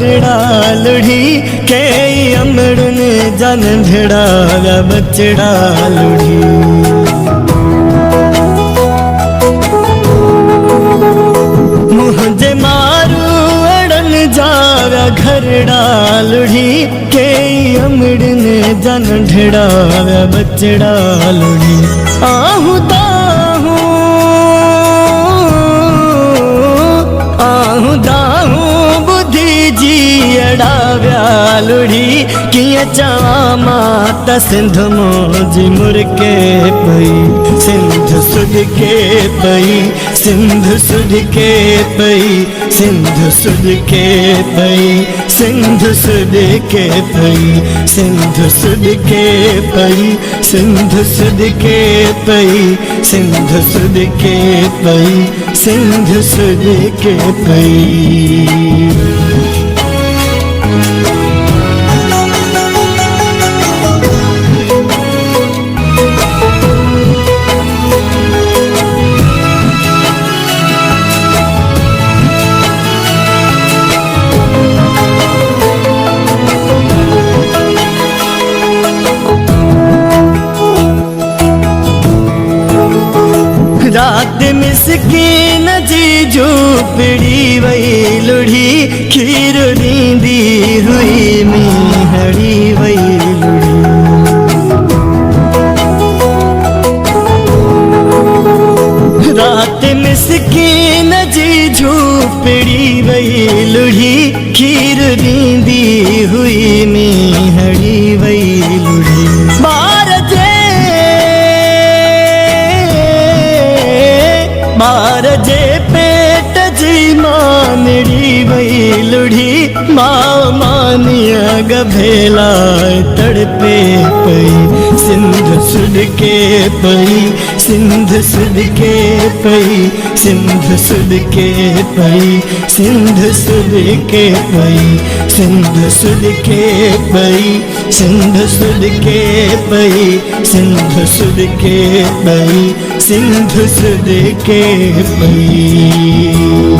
घरड़ा लुढ़ी के अमड़न जन ढड़ा बचड़ा लुढ़ी। मुझे मारू अड़न जावा घरड़ा लुढ़ी के अमड़न जन ढड़ा बचड़ा लुढ़ी। आहू दाहू आहू दाहू बुद्धि जी अड़ाव्या लुढ़ी किया चवा माता सिंध मोजी मुरके पई सिंध सुध के पई सिंध सुध के पई सिंध सुध के पई सिंध सुध के पई सिंध सुध के पई सिंध सुध के पई सिंध सुध के पई सिंध सुध के पई। रात मिसकीन जी झोपड़ी वही लुढ़ी खीर नींदी हुई मीहड़ी वही लुढ़ी। रात मिसकीन जी झोपड़ी वही लुढ़ी खीर नींदी हुई मीहड़ी वही लुढ़ी। बार जे पेट जी मानड़ी वही लुढ़ी माँ मानिया गभेला तड़पे पई सिंध सुध के पई सिंध सुध के पई सिंध सुध के पई सिंध सुध के पई सिंध सुध के पई सिंध सुध के पई सिंध सुध के पई सिंध सुध के पई।